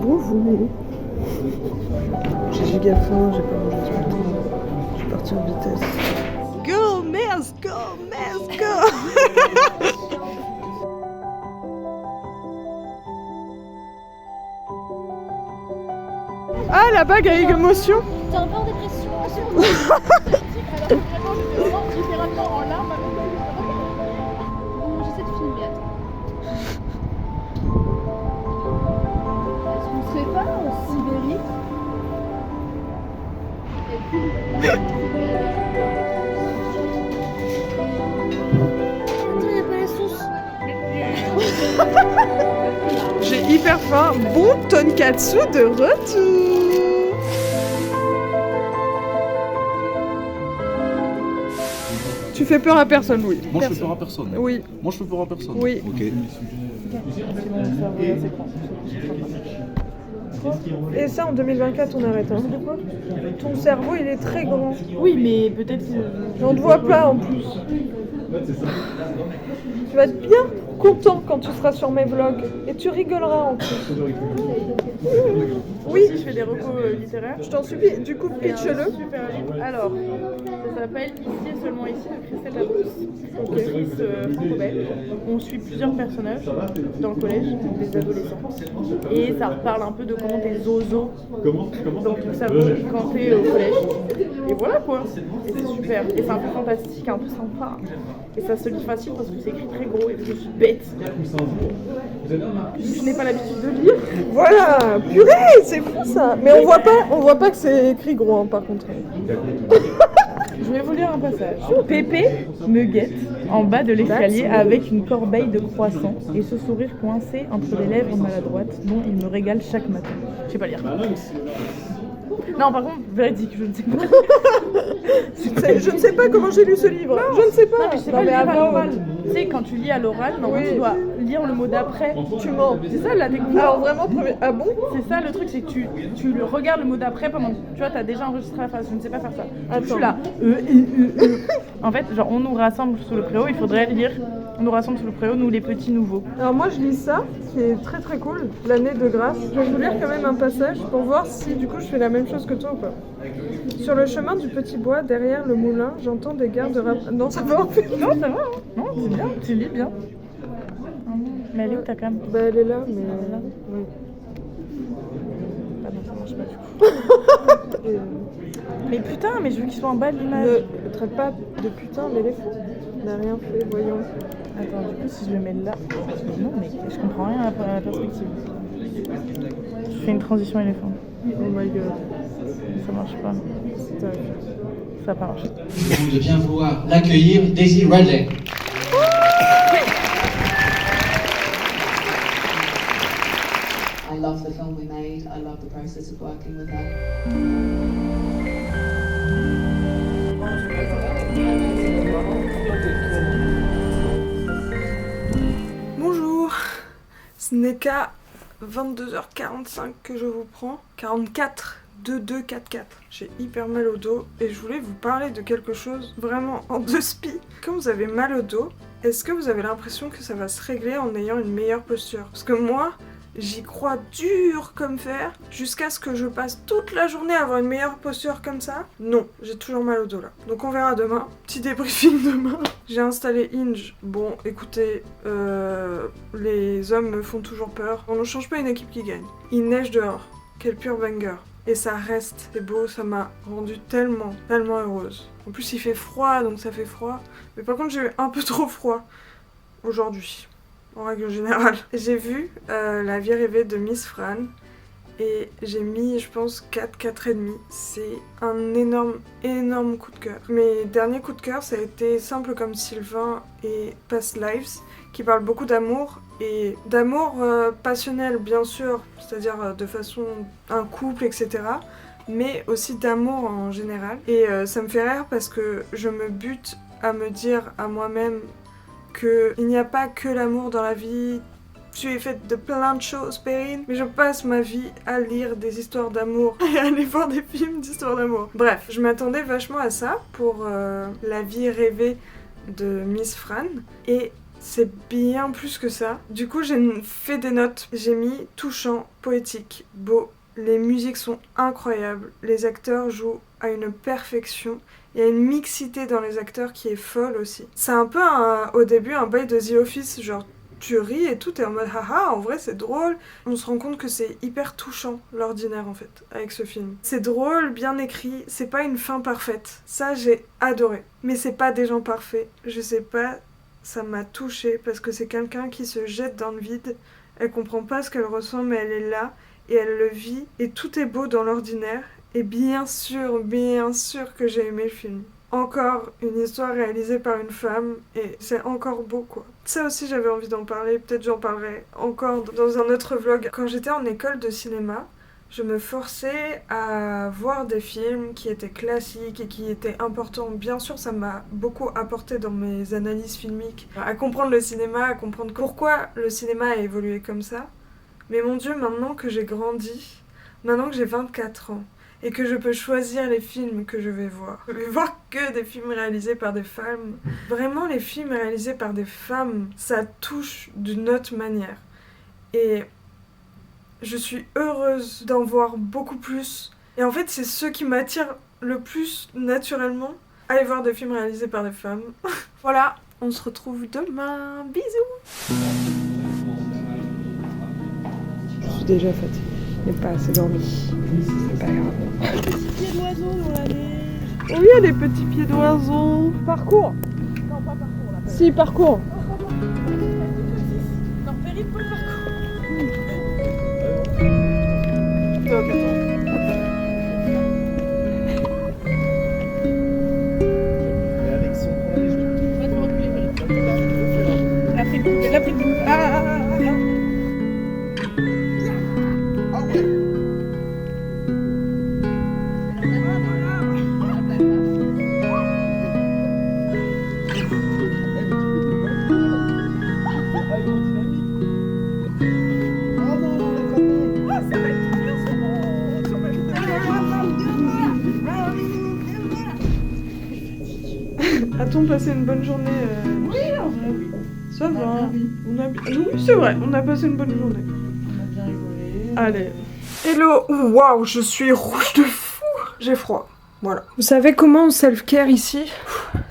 Bonjour. J'ai giga faim, j'ai pas mangé ce matin. Je suis partie en vitesse. Go, Mers, go, Mers, go. Ah, la bague avec émotion. T'es un peu en dépression. Alors vraiment, j'étais vraiment littéralement en larmes. J'essaie de filmer, attends. Est-ce qu'on serait pas en Sibérie? Attends, y'a pas la sauce. J'ai hyper faim. Bon tonkatsu de retour. Tu fais peur à personne, oui. Moi je fais peur à personne. Oui. Moi je fais peur à personne. Oui. Ok. Et ça, en 2024, on arrête. Hein. Ton cerveau, il est très grand. Oui, mais peut-être. On te voit pas en plus. Tu vas être bien content quand tu seras sur mes vlogs. Et tu rigoleras en plus. Oui, Je fais des recos littéraires. je t'en supplie. Du coup, pitch-le. Super livre. Alors, ça s'appelle Ici et seulement ici de Christelle Labrousse, autrice franco-belge. On suit plusieurs personnages dans le collège, des adolescents. Et ça reparle un peu de comment t'es zozo dans ton cerveau quand t'es au collège. Et voilà quoi. Et c'est super. Et c'est un peu fantastique, un peu sympa. Et ça se lit facile parce que c'est écrit très gros et que je suis bête. Je n'ai pas l'habitude de lire. Voilà, purée, c'est fou ça. Mais on voit pas que c'est écrit gros hein, par contre. Je vais vous lire un passage. Pépé me guette en bas de l'escalier avec une corbeille de croissants et ce sourire coincé entre les lèvres maladroites dont il me régale chaque matin. Je sais pas lire. Non, par contre, véridique, je ne sais pas. Je ne sais pas comment j'ai lu ce livre. Je ne sais pas. Non, mais je sais pas lire à avant, l'oral. Tu sais, quand tu lis à l'oral, normalement, Oui. tu dois lire le mot d'après. tu mens. C'est ça la technique. Alors vraiment, ah bon? C'est ça le truc, c'est que tu le regardes le mot d'après pendant que tu vois, t'as déjà enregistré la phrase. Je ne sais pas faire ça. Je suis là. En fait, genre, on nous rassemble sous le préau, il faudrait lire. On nous rassemble sous le préau, nous les petits nouveaux. Alors moi je lis ça, qui est très très cool, l'année de grâce. Je vais vous lire quand même un passage pour voir si du coup je fais la même chose que toi ou pas. Sur le chemin du petit bois, derrière le moulin, j'entends des gardes Non, ça va en fait. Non, ça va, hein. Non, c'est bien, tu lis bien. Mais elle est où ta cam? Bah elle est là, mais... Oui. Ah non, ça marche pas du coup. Mais putain, mais je veux qu'il soit en bas de l'image. Ne traite pas de putain l'éléphant. Il n'a rien fait, voyons. Attends, du coup, si je le mets là... Non, mais je comprends rien à la perspective. Je fais une transition éléphant. Oh my god. Ça marche pas. C'est terrible. Ça a pas marché. De bien vouloir l'accueillir, Daisy Radley. I love the film we made. I love the process of working with her. Bonjour. Ce n'est qu'à 22h45 que je vous prends. 44. 2244. J'ai hyper mal au dos et je voulais vous parler de quelque chose vraiment en deux spi. Quand vous avez mal au dos, est-ce que vous avez l'impression que ça va se régler en ayant une meilleure posture? Parce que moi, j'y crois dur comme fer, jusqu'à ce que je passe toute la journée à avoir une meilleure posture comme ça. Non, j'ai toujours mal au dos là. Donc on verra demain. Petit débriefing demain. J'ai installé Hinge. Bon, écoutez, les hommes me font toujours peur. On ne change pas une équipe qui gagne. Il neige dehors. Quel pur banger. Et ça reste, c'est beau, ça m'a rendue tellement heureuse. En plus il fait froid, donc ça fait froid. Mais par contre j'ai eu un peu trop froid aujourd'hui, en règle générale. J'ai vu La vie rêvée de Miss Fran et j'ai mis, je pense, 4,5. C'est un énorme coup de cœur. Mes derniers coups de cœur, ça a été Simple comme Sylvain et Past Lives, qui parlent beaucoup d'amour, et d'amour passionnel bien sûr, c'est-à-dire de façon un couple, etc. Mais aussi d'amour en général. Et ça me fait rire parce que je me bute à me dire à moi-même qu'il n'y a pas que l'amour dans la vie. Tu es faite de plein de choses, Perrine, mais je passe ma vie à lire des histoires d'amour et à aller voir des films d'histoires d'amour. Bref, je m'attendais vachement à ça pour La vie rêvée de Miss Fran, et c'est bien plus que ça. Du coup, j'ai fait des notes. J'ai mis touchant, poétique, beau. Les musiques sont incroyables. Les acteurs jouent à une perfection. Il y a une mixité dans les acteurs qui est folle aussi. C'est un peu au début un bail de The Office, genre tu ris et tout, t'es en mode haha, en vrai c'est drôle. On se rend compte que c'est hyper touchant, l'ordinaire en fait, avec ce film. C'est drôle, bien écrit, c'est pas une fin parfaite. Ça j'ai adoré. Mais c'est pas des gens parfaits. Je sais pas, ça m'a touchée parce que c'est quelqu'un qui se jette dans le vide. Elle comprend pas ce qu'elle ressent mais elle est là et elle le vit. Et tout est beau dans l'ordinaire. Et bien sûr que j'ai aimé le film. Encore une histoire réalisée par une femme et c'est encore beau quoi. Ça aussi j'avais envie d'en parler, peut-être j'en parlerai encore dans un autre vlog. Quand j'étais en école de cinéma, je me forçais à voir des films qui étaient classiques et qui étaient importants. Bien sûr ça m'a beaucoup apporté dans mes analyses filmiques, à comprendre le cinéma, à comprendre pourquoi le cinéma a évolué comme ça. Mais mon Dieu, maintenant que j'ai grandi, maintenant que j'ai 24 ans, et que je peux choisir les films que je vais voir. Je vais voir que des films réalisés par des femmes. Vraiment, les films réalisés par des femmes, ça touche d'une autre manière. Et je suis heureuse d'en voir beaucoup plus. Et en fait, c'est ce qui m'attire le plus naturellement. Aller voir des films réalisés par des femmes. Voilà, on se retrouve demain. Bisous. Je suis déjà fatiguée. Il n'est pas assez dormi. C'est pas grave. Des petits pieds d'oiseau dans la neige. Oh, il y a des petits pieds d'oiseau. Parcours. Non, pas parcours là. Si, parcours. Non, périple parcours. Ok, La périple. A-t-on passé une bonne journée Oui. Ça va. Oui, c'est vrai, on a passé une bonne journée. On a bien rigolé. Allez. Hello. Waouh, je suis rouge de fou. J'ai froid. Voilà. Vous savez comment on self-care ici?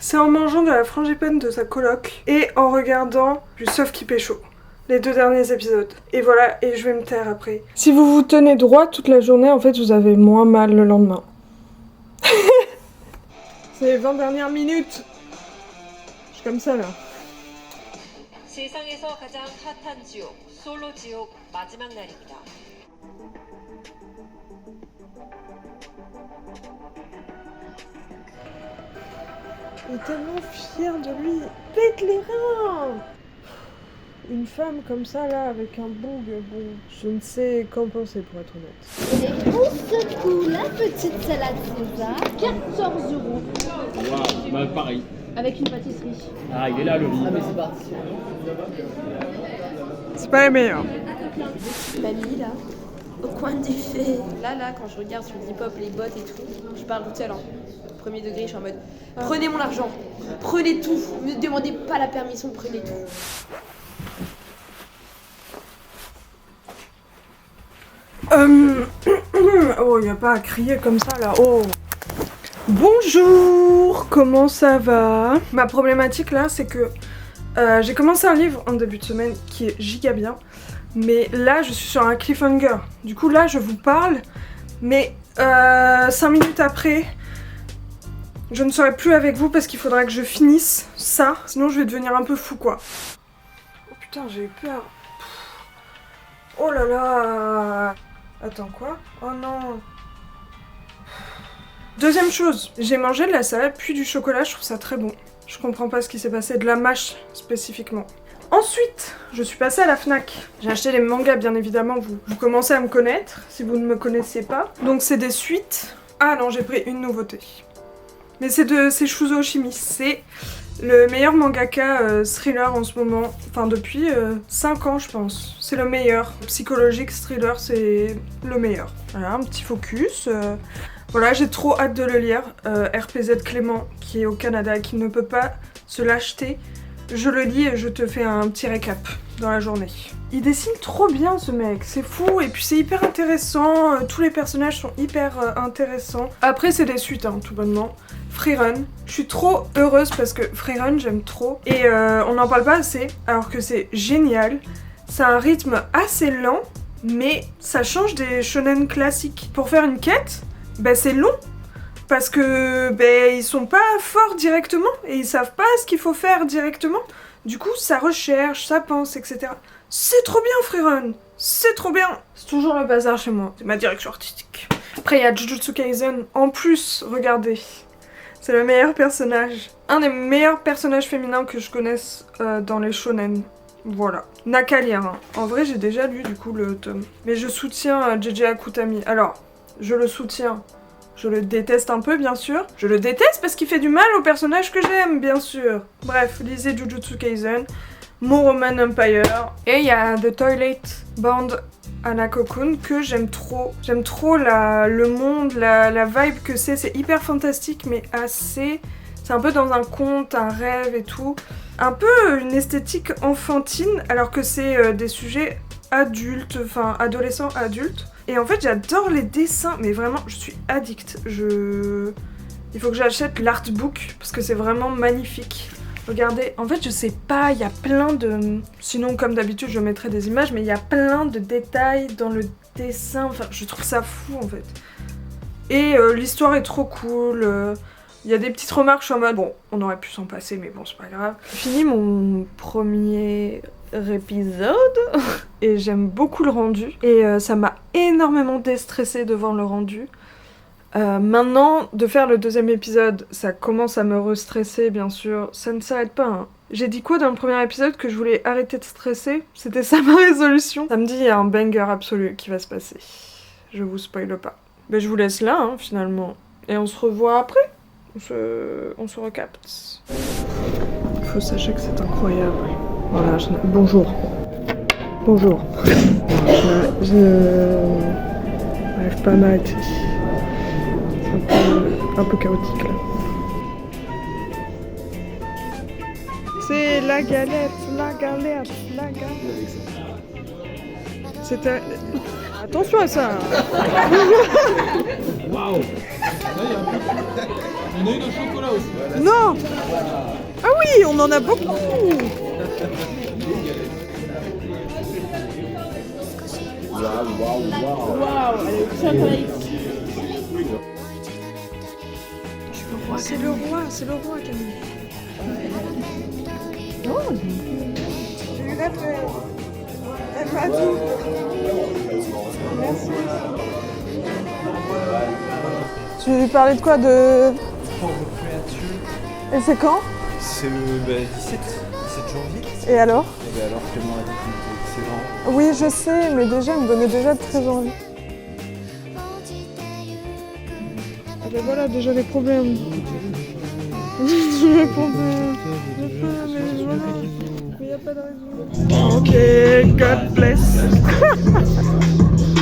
C'est en mangeant de la frangipane de sa coloc et en regardant du Sauf qui pécho. Les 2 derniers épisodes. Et voilà, et je vais me taire après. Si vous vous tenez droit toute la journée, en fait, vous avez moins mal le lendemain. C'est les 20 dernières minutes. Je suis comme ça là. 세상에서 가장 핫한 지옥, 솔로 지옥 마지막 날입니다. Il est tellement fier de lui. Pète les reins. Une femme comme ça là, avec un bon je ne sais qu'en penser pour être honnête. Et on se trouve la petite salade César, 14 €. Waouh, bah pareil. Avec une pâtisserie. Ah, il est là le riz. Ah, mais c'est parti. C'est pas les meilleurs. Mamie là, au coin du feu. Là, quand je regarde sur le hip-hop, les bottes et tout, je parle toute seule. Premier degré, je suis en mode prenez mon argent, prenez tout, ne me demandez pas la permission, prenez tout. Oh, y a pas à crier comme ça là. Oh. Bonjour, comment ça va? Ma problématique là, c'est que j'ai commencé un livre en début de semaine qui est giga bien, mais là je suis sur un cliffhanger. Du coup là je vous parle, mais 5 minutes après, je ne serai plus avec vous parce qu'il faudra que je finisse ça, sinon je vais devenir un peu fou quoi. Oh putain, j'ai eu peur. Oh là là. Attends, quoi? Oh non. Deuxième chose, j'ai mangé de la salade puis du chocolat, je trouve ça très bon. Je comprends pas ce qui s'est passé, de la mâche spécifiquement. Ensuite, je suis passée à la Fnac. J'ai acheté les mangas, bien évidemment, vous commencez à me connaître, si vous ne me connaissez pas. Donc c'est des suites. Ah non, j'ai pris une nouveauté. Mais c'est Shuzo Oshimi, c'est le meilleur mangaka thriller en ce moment, enfin depuis 5 ans je pense. C'est le meilleur. Psychologique, thriller, c'est le meilleur. Voilà, un petit focus. Voilà, j'ai trop hâte de le lire. RPZ Clément, qui est au Canada, qui ne peut pas se l'acheter Je le lis et je te fais un petit récap dans la journée. Il dessine trop bien ce mec, c'est fou, et puis c'est hyper intéressant, tous les personnages sont hyper intéressants. Après c'est des suites, hein, tout bonnement. Freerun, je suis trop heureuse parce que Freerun j'aime trop, et on n'en parle pas assez, alors que c'est génial. C'est un rythme assez lent, mais ça change des shonen classiques. Pour faire une quête, bah c'est long. Parce que ils sont pas forts directement et ils savent pas ce qu'il faut faire directement. Du coup, ça recherche, ça pense, etc. C'est trop bien, Freerun. C'est trop bien. C'est toujours le bazar chez moi. C'est ma direction artistique. Après, il y a Jujutsu Kaisen. En plus, regardez. C'est le meilleur personnage. Un des meilleurs personnages féminins que je connaisse dans les shonen. Voilà. Nakalia. Hein. En vrai, j'ai déjà lu du coup le tome. Mais je soutiens JJ Akutami. Alors, je le soutiens. Je le déteste un peu, bien sûr. Je le déteste parce qu'il fait du mal au personnage que j'aime, bien sûr. Bref, lisez Jujutsu Kaisen, Mon Roman Empire. Et il y a The Toilet Band Hanako-kun que j'aime trop. J'aime trop le monde, la vibe que c'est. C'est hyper fantastique, mais assez... C'est un peu dans un conte, un rêve et tout. Un peu une esthétique enfantine, alors que c'est des sujets adultes, enfin adolescents adultes. Et en fait j'adore les dessins, mais vraiment je suis addict. Il faut que j'achète l'artbook parce que c'est vraiment magnifique. Regardez, en fait je sais pas, il y a plein de... Sinon comme d'habitude je mettrai des images, mais il y a plein de détails dans le dessin, enfin je trouve ça fou en fait. Et l'histoire est trop cool, il y a des petites remarques, je suis en mode bon, on aurait pu s'en passer mais bon c'est pas grave. J'ai fini mon premier épisode et j'aime beaucoup le rendu et ça m'a énormément déstressée devant le rendu. Maintenant, de faire le deuxième épisode, ça commence à me restresser bien sûr, ça ne s'arrête pas hein. J'ai dit quoi dans le premier épisode? Que je voulais arrêter de stresser? C'était ça ma résolution. Samedi, il y a un banger absolu qui va se passer. Je vous spoile pas. Mais je vous laisse là hein, finalement. Et on se revoit après. On se recapte. Faut sachez que c'est incroyable. Voilà, bonjour. Bonjour. Je n'arrive pas à m'arrêter. C'est un peu chaotique là. C'est la galette, la galette, la galette. C'était... Attention à ça. Waouh. Il y en a une au chocolat aussi. Non. Ah oui, on en a beaucoup. Waouh, elle est chocolat. C'est le roi Camille. Oh, J'ai eu la paix. Elle m'a dit. Merci. Tu lui parlais de quoi de... Et c'est quand? C'est le 17 janvier. Et alors? Et alors, Clément a dit qu'il était excellent. Oui, je sais, mais déjà, il me donnait déjà très envie. Ah ben voilà, déjà les problèmes. Je répondais. Mais voilà, il n'y a pas de raison. Ok, God bless.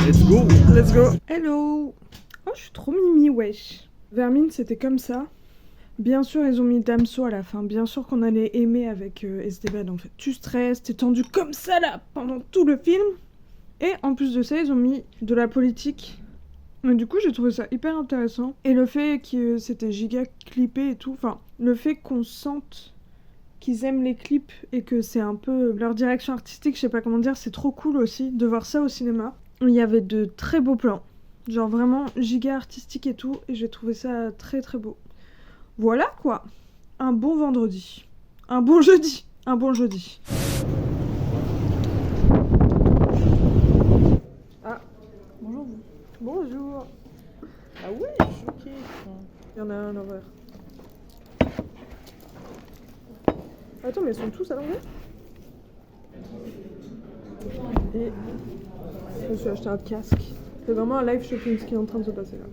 Let's go. Let's go. Hello. Oh, je suis trop mimi, wesh. Vermine, c'était comme ça. Bien sûr, ils ont mis Damso à la fin. Bien sûr qu'on allait aimer avec Esteban, en fait. Tu stresses, t'es tendu comme ça, là, pendant tout le film. Et en plus de ça, ils ont mis de la politique. Mais du coup, j'ai trouvé ça hyper intéressant. Et le fait que c'était giga clippé et tout, enfin, le fait qu'on sente qu'ils aiment les clips et que c'est un peu leur direction artistique, je sais pas comment dire, c'est trop cool aussi de voir ça au cinéma. Il y avait de très beaux plans, genre vraiment giga artistique et tout, et j'ai trouvé ça très très beau. Voilà quoi, un bon vendredi, un bon jeudi, un bon jeudi. Ah, bonjour vous. Bonjour. Ah ouais, je suis choquée. Il y en a un à l'envers. Attends, mais ils sont tous à l'envers? Et je me suis acheté un casque. C'est vraiment un live shopping ce qui est en train de se passer là.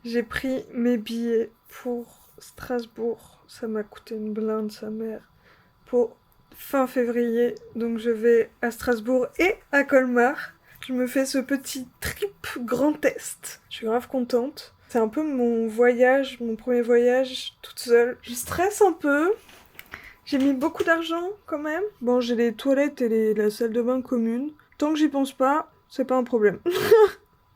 J'ai pris mes billets pour Strasbourg. Ça m'a coûté une blinde, sa mère. Pour fin février. Donc je vais à Strasbourg et à Colmar. Je me fais ce petit trip Grand Est. Je suis grave contente. C'est un peu mon voyage, mon premier voyage toute seule. Je stresse un peu. J'ai mis beaucoup d'argent quand même. Bon, j'ai les toilettes et la salle de bain commune. Tant que j'y pense pas, c'est pas un problème.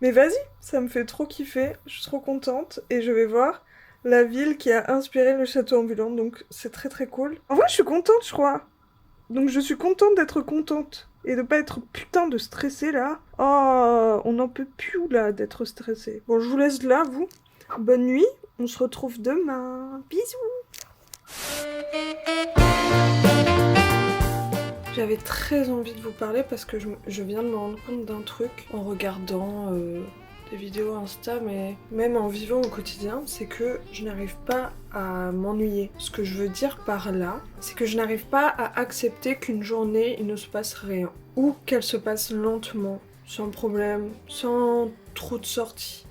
Mais vas-y, ça me fait trop kiffer. Je suis trop contente et je vais voir la ville qui a inspiré le château ambulant. Donc c'est très très cool. En vrai, je suis contente, je crois. Donc je suis contente d'être contente. Et de pas être putain de stressée là. Oh, on n'en peut plus là d'être stressée. Bon, je vous laisse là, vous. Bonne nuit. On se retrouve demain. Bisous. J'avais très envie de vous parler parce que je viens de me rendre compte d'un truc en regardant des vidéos Insta, mais même en vivant au quotidien, c'est que je n'arrive pas à m'ennuyer. Ce que je veux dire par là, c'est que je n'arrive pas à accepter qu'une journée, il ne se passe rien. Ou qu'elle se passe lentement, sans problème, sans trop de sorties.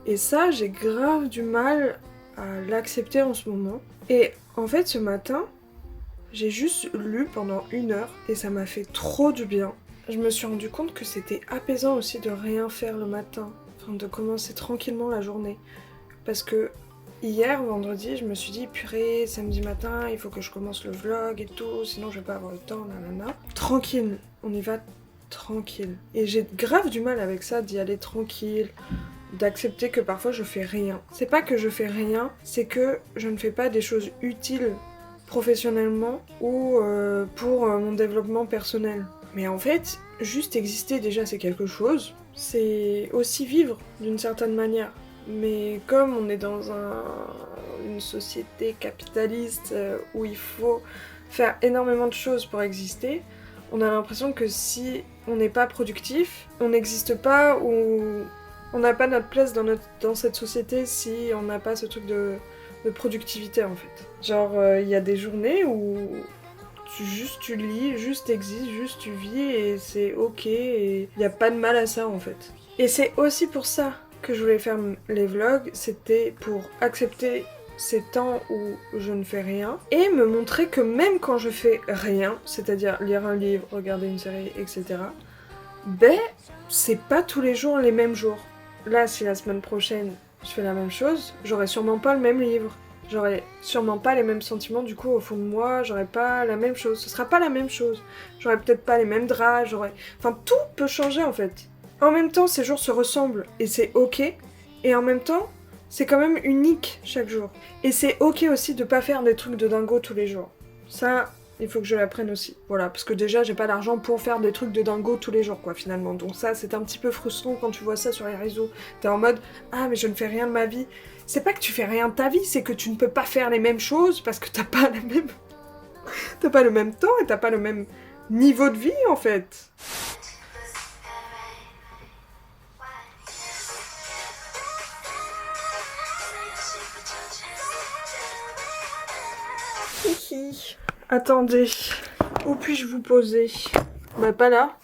Et ça, j'ai grave du mal à l'accepter en ce moment. Et en fait, ce matin, j'ai juste lu pendant 1 heure et ça m'a fait trop du bien. Je me suis rendu compte que c'était apaisant aussi de rien faire le matin, enfin de commencer tranquillement la journée. Parce que hier, vendredi, je me suis dit purée, samedi matin, il faut que je commence le vlog et tout, sinon je vais pas avoir le temps, nanana. Tranquille, on y va tranquille. Et j'ai grave du mal avec ça, d'y aller tranquille, d'accepter que parfois je fais rien. C'est pas que je fais rien, c'est que je ne fais pas des choses utiles professionnellement ou pour mon développement personnel. Mais en fait, juste exister déjà c'est quelque chose, c'est aussi vivre d'une certaine manière. Mais comme on est dans une société capitaliste où il faut faire énormément de choses pour exister, on a l'impression que si on n'est pas productif, on n'existe pas ou on n'a pas notre place dans cette société si on n'a pas ce truc de productivité en fait. Genre il y a des journées où tu lis, juste t'existes, juste tu vis et c'est ok et il n'y a pas de mal à ça en fait. Et c'est aussi pour ça que je voulais faire les vlogs, c'était pour accepter ces temps où je ne fais rien et me montrer que même quand je fais rien, c'est-à-dire lire un livre, regarder une série, etc., ben c'est pas tous les jours les mêmes jours. Là, si la semaine prochaine je fais la même chose, j'aurai sûrement pas le même livre. J'aurai sûrement pas les mêmes sentiments du coup au fond de moi, j'aurai pas la même chose, ce sera pas la même chose. J'aurai peut-être pas les mêmes draps, Enfin, tout peut changer en fait. En même temps, ces jours se ressemblent et c'est ok. Et en même temps, c'est quand même unique chaque jour. Et c'est ok aussi de pas faire des trucs de dingo tous les jours. Ça, il faut que je l'apprenne aussi. Voilà, parce que déjà, j'ai pas d'argent pour faire des trucs de dingo tous les jours, quoi, finalement. Donc ça, c'est un petit peu frustrant quand tu vois ça sur les réseaux. T'es en mode, ah, mais je ne fais rien de ma vie. C'est pas que tu fais rien de ta vie, c'est que tu ne peux pas faire les mêmes choses parce que t'as pas t'as pas le même temps et t'as pas le même niveau de vie, en fait. Hihi. Attendez, où puis-je vous poser? Bah pas là.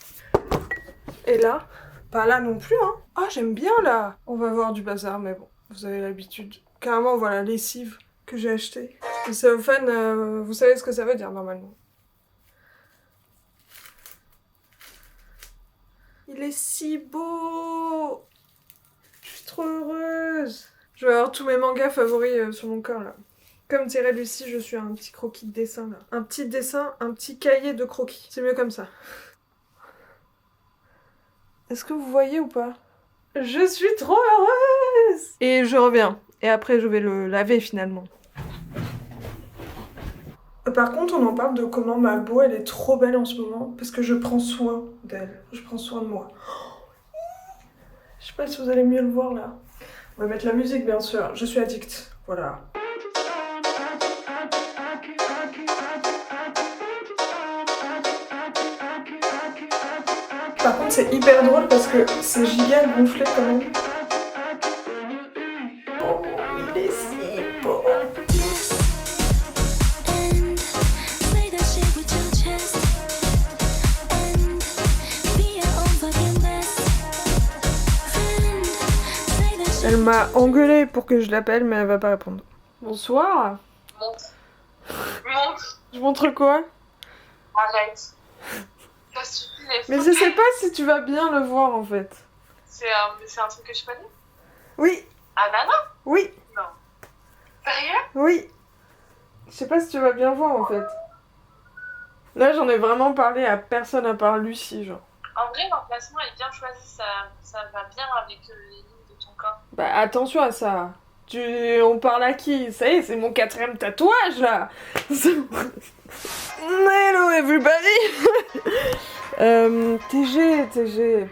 Et là? Pas là non plus, hein. Ah, j'aime bien là. On va voir du bazar, mais bon, vous avez l'habitude. Carrément, voilà, lessive que j'ai achetée. Le cellophane, vous savez ce que ça veut dire normalement. Il est si beau. Je suis trop heureuse. Je vais avoir tous mes mangas favoris sur mon corps là. Comme dirait Lucie, je suis un petit croquis de dessin là. Un petit dessin, un petit cahier de croquis. C'est mieux comme ça. Est-ce que vous voyez ou pas? Je suis trop heureuse! Et je reviens. Et après, je vais le laver finalement. Par contre, on en parle de comment ma peau, elle est trop belle en ce moment. Parce que je prends soin d'elle. Je prends soin de moi. Je sais pas si vous allez mieux le voir là. On va mettre la musique, bien sûr. Je suis addict. Voilà. Par contre, c'est hyper drôle parce que c'est giga gonflé quand même. Oh, il est si beau. Elle m'a engueulée pour que je l'appelle, mais elle va pas répondre. Bonsoir. Montre. Je montre quoi? Arrête. Ça suffit, mais je sais pas si tu vas bien le voir en fait. C'est un truc que je connais? Oui. Ananas? Oui. Non. Sérieux? Oui. Je sais pas si tu vas bien voir en fait. Là, j'en ai vraiment parlé à personne à part Lucie, genre. En vrai, l'emplacement est bien choisi, ça va bien avec les lignes de ton corps. Bah, attention à ça. On parle à qui? Ça y est, c'est mon 4ème tatouage, là. Hello, everybody. TG,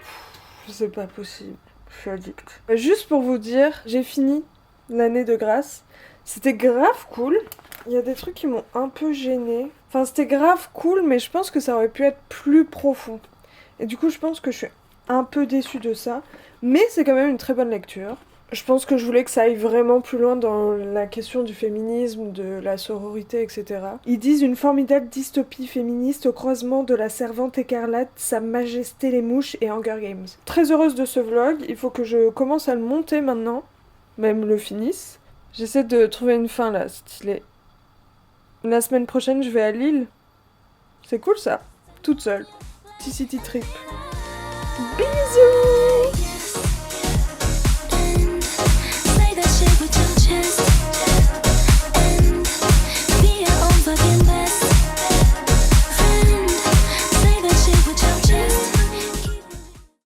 c'est pas possible. Je suis addict. Juste pour vous dire, j'ai fini l'année de grâce. C'était grave cool. Il y a des trucs qui m'ont un peu gênée. Enfin, c'était grave cool, mais je pense que ça aurait pu être plus profond. Et du coup, je pense que je suis un peu déçue de ça. Mais c'est quand même une très bonne lecture. Je pense que je voulais que ça aille vraiment plus loin dans la question du féminisme, de la sororité, etc. Ils disent une formidable dystopie féministe au croisement de La Servante écarlate, Sa Majesté les Mouches et Hunger Games. Très heureuse de ce vlog, il faut que je commence à le monter maintenant, même le finisse. J'essaie de trouver une fin là, stylé. La semaine prochaine, je vais à Lille. C'est cool ça, toute seule. Petit city trip. Bisous!